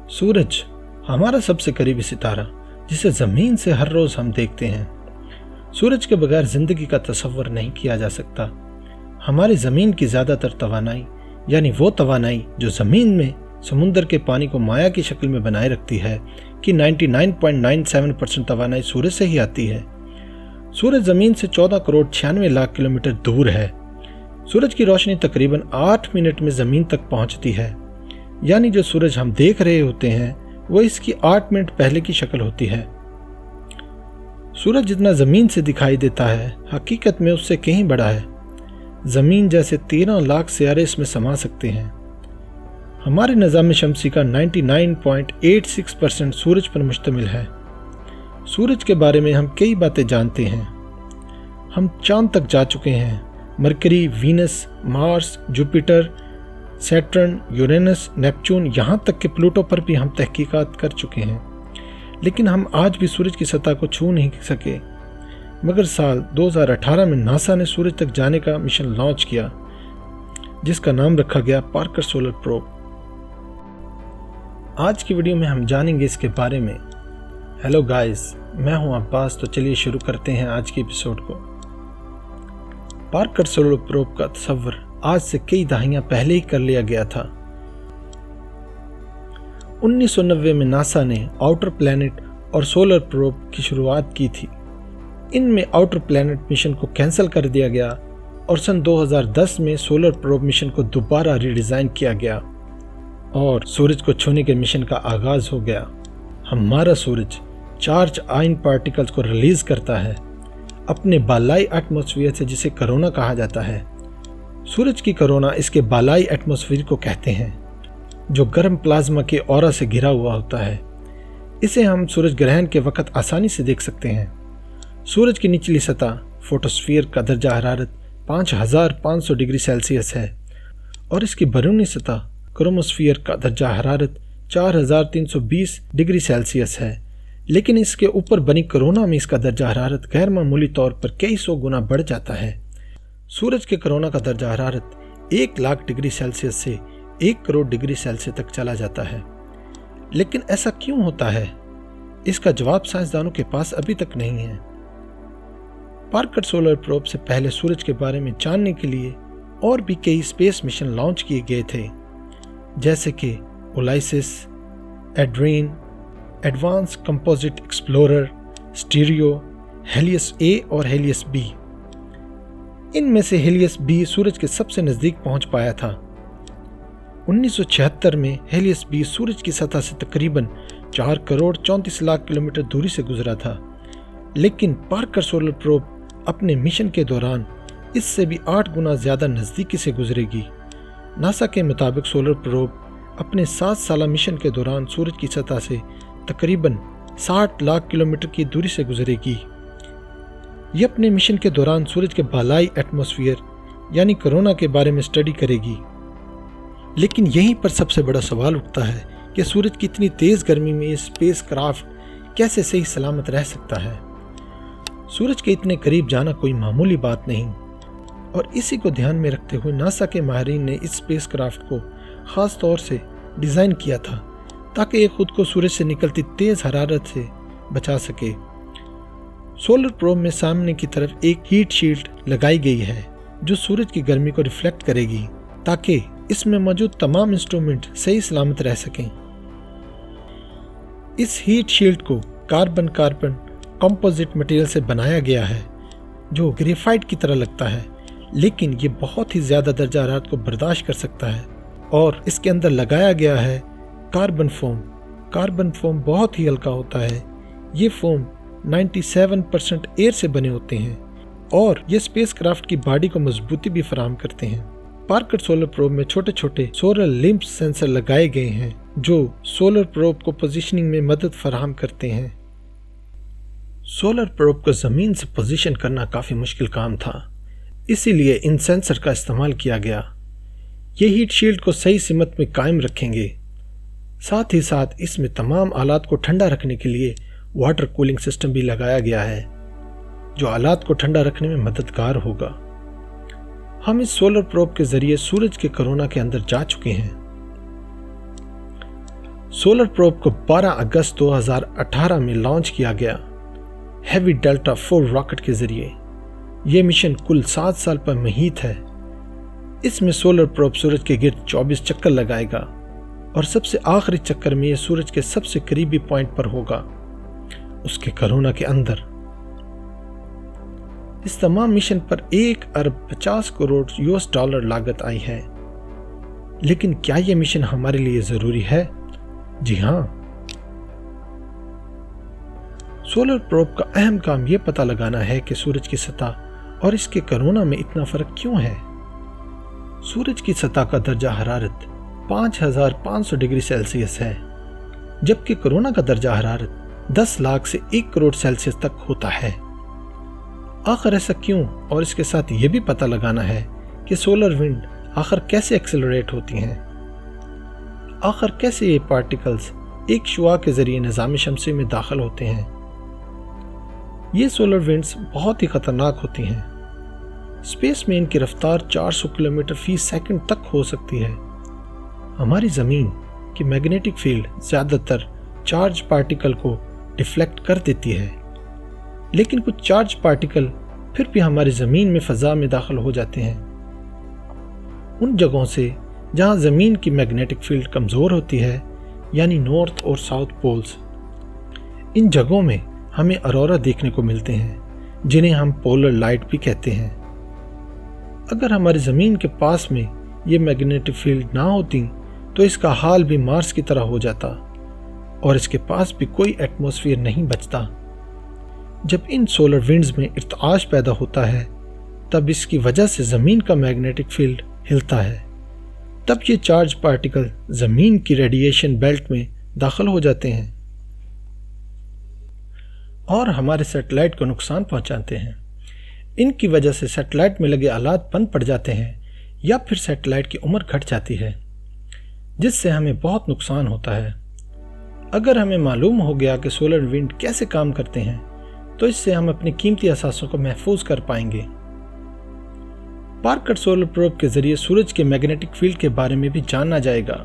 सूरज हमारा सबसे करीबी सितारा, जिसे ज़मीन से हर रोज़ हम देखते हैं। सूरज के बगैर ज़िंदगी का तसव्वुर नहीं किया जा सकता। हमारी ज़मीन की ज़्यादातर तवानाई, यानी वो तवानाई जो ज़मीन में समुंदर के पानी को माया की शक्ल में बनाए रखती है, कि 99.97% तवानाई सूरज से ही आती है। सूरज ज़मीन से 14 करोड़ 96 लाख किलोमीटर दूर है। सूरज की रोशनी तकरीबन 8 मिनट में ज़मीन तक पहुंचती है, यानी जो सूरज हम देख रहे होते हैं वो इसकी 8 मिनट पहले की शक्ल होती है। सूरज जितना ज़मीन से दिखाई देता है, हकीकत में उससे कहीं बड़ा है। ज़मीन जैसे 13 लाख सियारे इसमें समा सकते हैं। हमारे निज़ाम शमसी का 99.86% सूरज पर मुश्तमिल है। सूरज के बारे में हम कई बातें जानते हैं। हम चांद तक जा चुके हैं। Mercury, Venus, Mars, Jupiter, Saturn, Uranus, Neptune, यहाँ तक कि प्लूटो पर भी हम तहकीकात कर चुके हैं, लेकिन हम आज भी सूरज की सतह को छू नहीं सके। मगर साल 2018 में नासा ने सूरज तक जाने का मिशन लॉन्च किया, जिसका नाम रखा गया पार्कर सोलर प्रोब। आज की वीडियो में हम जानेंगे इसके बारे में। हेलो गाइस, मैं हूं अब्बास। तो चलिए शुरू करते हैं आज के एपिसोड को। पार्कर सोलर प्रोब का तस्वर आज से कई दहाइयां पहले ही कर लिया गया था। 1990 में नासा ने आउटर प्लैनेट और सोलर प्रोब की शुरुआत की थी। इनमें आउटर प्लैनेट मिशन को कैंसिल कर दिया गया और सन 2010 में सोलर प्रोब मिशन को दोबारा रीडिज़ाइन किया गया और सूरज को छूने के मिशन का आगाज हो गया। हमारा सूरज चार्ज आयन पार्टिकल्स को रिलीज करता है अपने बालाई एटमॉस्फेयर से, जिसे कोरोना कहा जाता है। सूरज की कोरोना इसके बालाई एटमॉस्फेयर को कहते हैं, जो गर्म प्लाज्मा के ऑरा से घिरा हुआ होता है। इसे हम सूरज ग्रहण के वक्त आसानी से देख सकते हैं। सूरज की निचली सतह फोटोस्फीयर का दर्जा हरारत 5500 डिग्री सेल्सियस है और इसकी बैरूनी सतह क्रोमोस्फीयर का दर्जा हरारत 4320 डिग्री सेल्सियस है। लेकिन इसके ऊपर बनी कोरोना में इसका दर्जा हरारत गैर मामूली तौर पर कई सौ गुना बढ़ जाता है। सूरज के कोरोना का दर्जा हरारत 1 लाख डिग्री सेल्सियस से 1 करोड़ डिग्री सेल्सियस तक चला जाता है। लेकिन ऐसा क्यों होता है, इसका जवाब साइंसदानों के पास अभी तक नहीं है। पार्कर सोलर प्रोब से पहले सूरज के बारे में जानने के लिए और भी कई स्पेस मिशन लॉन्च किए गए थे, जैसे कि ओलाइसिस, एड्रीन, advanced composite explorer, stereo, Helios A और हेलियस बी। इनमें से हेलियस बी सूरज के सबसे नज़दीक पहुंच पाया था। 1976 में हेलियस बी सूरज की सतह से तकरीबन 4 करोड़ 34 लाख किलोमीटर दूरी से गुजरा था। लेकिन पार्कर सोलर प्रोब अपने मिशन के दौरान इससे भी 8 गुना ज़्यादा नज़दीकी से गुजरेगी। नासा के मुताबिक सोलर प्रोब अपने 7 साला मिशन के दौरान सूरज की सतह से तकरीबन 60 लाख किलोमीटर की दूरी से गुजरेगी। ये अपने मिशन के दौरान सूरज के बालाई एटमॉस्फेयर यानी कोरोना के बारे में स्टडी करेगी। लेकिन यहीं पर सबसे बड़ा सवाल उठता है कि सूरज की इतनी तेज़ गर्मी में ये स्पेस क्राफ्ट कैसे सही सलामत रह सकता है। सूरज के इतने करीब जाना कोई मामूली बात नहीं, और इसी को ध्यान में रखते हुए नासा के माहिरीन ने इस स्पेस क्राफ्ट को ख़ास तौर से डिज़ाइन किया था ताकि ये खुद को सूरज से निकलती तेज़ हरारत से बचा सके। सोलर प्रोब में सामने की तरफ एक हीट शील्ड लगाई गई है जो सूरज की गर्मी को रिफ्लेक्ट करेगी ताकि इसमें मौजूद तमाम इंस्ट्रूमेंट सही सलामत रह सकें। इस हीट शील्ड को कार्बन कंपोजिट मटेरियल से बनाया गया है जो ग्रेफाइट की तरह लगता है, लेकिन ये बहुत ही ज़्यादा दर्जा हरारत को बर्दाश्त कर सकता है। और इसके अंदर लगाया गया है कार्बन फोम। कार्बन फोम बहुत ही हल्का होता है। ये फोम 97% एयर से बने होते हैं और ये स्पेस क्राफ्ट की बॉडी को मजबूती भी फराहम करते हैं। पार्कर सोलर प्रोब में छोटे छोटे सोलर लिम्फ सेंसर लगाए गए हैं जो सोलर प्रोब को पोजीशनिंग में मदद फराहम करते हैं। सोलर प्रोब को ज़मीन से पोजीशन करना काफ़ी मुश्किल काम था, इसीलिए इन सेंसर का इस्तेमाल किया गया। ये हीट शील्ड को सही सिमत में कायम रखेंगे। साथ ही साथ इसमें तमाम आलात को ठंडा रखने के लिए वाटर कूलिंग सिस्टम भी लगाया गया है जो आलात को ठंडा रखने में मददगार होगा। हम इस सोलर प्रोब के जरिए सूरज के कोरोना के अंदर जा चुके हैं। सोलर प्रोब को 12 अगस्त 2018 में लॉन्च किया गया हैवी डेल्टा 4 रॉकेट के जरिए। यह मिशन कुल 7 साल पर मुहित है। इसमें सोलर प्रोब सूरज के गिर्द 24 चक्कर लगाएगा और सबसे आखिरी चक्कर में यह सूरज के सबसे करीबी पॉइंट पर होगा, उसके कोरोना के अंदर। इस तमाम मिशन पर 1 अरब 50 करोड़ US डॉलर लागत आई है। लेकिन क्या यह मिशन हमारे लिए जरूरी है? जी हां। सोलर प्रोब का अहम काम यह पता लगाना है कि सूरज की सतह और इसके कोरोना में इतना फर्क क्यों है। सूरज की सतह का दर्जा हरारत 5500 डिग्री सेल्सियस है, जबकि कोरोना का दर्जा हरारत 10 लाख से 1 करोड़ सेल्सियस तक होता है। आखिर ऐसा क्यों, और इसके साथ यह भी पता लगाना है कि सोलर विंड आखिर कैसे एक्सेलरेट होती हैं। आखिर कैसे ये पार्टिकल्स एक शुआ के जरिए निज़ाम शमसी में दाखिल होते हैं। ये सोलर विंड्स बहुत ही खतरनाक होती हैं। स्पेस में इनकी रफ्तार 400 किलोमीटर फी सेकंड तक हो सकती है। हमारी ज़मीन की मैग्नेटिक फील्ड ज़्यादातर चार्ज पार्टिकल को डिफ्लेक्ट कर देती है, लेकिन कुछ चार्ज पार्टिकल फिर भी हमारी ज़मीन में फ़ज़ा में दाखिल हो जाते हैं। उन जगहों से जहां ज़मीन की मैग्नेटिक फील्ड कमज़ोर होती है, यानी नॉर्थ और साउथ पोल्स, इन जगहों में हमें अरोरा देखने को मिलते हैं, जिन्हें हम पोलर लाइट भी कहते हैं। अगर हमारी ज़मीन के पास में ये मैग्नेटिक फील्ड ना होती तो इसका हाल भी मार्स की तरह हो जाता और इसके पास भी कोई एटमॉस्फेयर नहीं बचता। जब इन सोलर विंड्स में इर्तिआश पैदा होता है, तब इसकी वजह से ज़मीन का मैग्नेटिक फील्ड हिलता है। तब ये चार्ज पार्टिकल ज़मीन की रेडिएशन बेल्ट में दाखिल हो जाते हैं और हमारे सैटेलाइट को नुकसान पहुंचाते हैं। इनकी वजह से सैटेलाइट में लगे आलात बंद पड़ जाते हैं या फिर सैटेलाइट की उम्र घट जाती है, जिससे हमें बहुत नुकसान होता है। अगर हमें मालूम हो गया कि सोलर विंड कैसे काम करते हैं, तो इससे हम अपनी कीमती असासों को महफूज कर पाएंगे। पार्कर सोलर प्रोब के जरिए सूरज के मैग्नेटिक फील्ड के बारे में भी जानना जाएगा,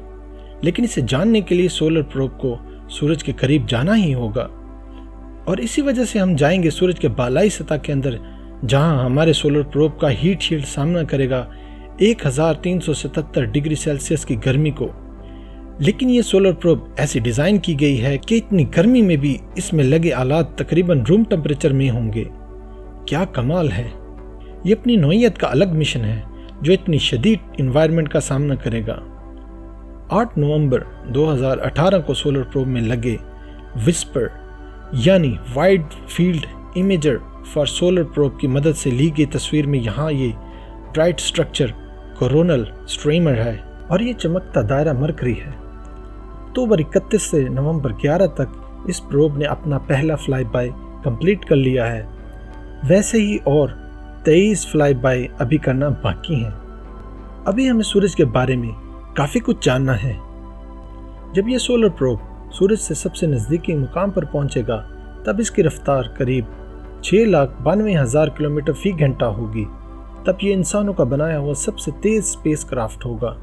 लेकिन इसे जानने के लिए सोलर प्रोब को सूरज के करीब जाना ही होगा और इसी वजह से हम जाएंगे सूरज के बालाई सतह के अंदर, जहां हमारे सोलर प्रोब का हीट शील्ड सामना करेगा 1377 डिग्री सेल्सियस की गर्मी को। लेकिन ये सोलर प्रोब ऐसी डिज़ाइन की गई है कि इतनी गर्मी में भी इसमें लगे आलात तकरीबन रूम टेम्परेचर में होंगे। क्या कमाल है। ये अपनी नौइयत का अलग मिशन है जो इतनी शदीद इन्वायरमेंट का सामना करेगा। 8 नवंबर 2018 को सोलर प्रोब में लगे विस्पर यानी wide field imager for solar probe की मदद से ली गई तस्वीर में यहाँ ये ब्राइट स्ट्रक्चर कोरोनल स्ट्रीमर है और ये चमकता दायरा मरकरी है। अक्टूबर 31 से नवंबर 11 तक इस प्रोब ने अपना पहला फ्लाई बाय कंप्लीट कर लिया है। वैसे ही और 23 फ्लाई बाय अभी करना बाकी हैं। अभी हमें सूरज के बारे में काफ़ी कुछ जानना है। जब ये सोलर प्रोब सूरज से सबसे नज़दीकी मुकाम पर पहुंचेगा, तब इसकी रफ्तार करीब 6,92,000 किलोमीटर फी घंटा होगी। तब ये इंसानों का बनाया हुआ सबसे तेज स्पेस क्राफ्ट होगा।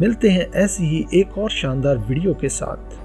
मिलते हैं ऐसी ही एक और शानदार वीडियो के साथ।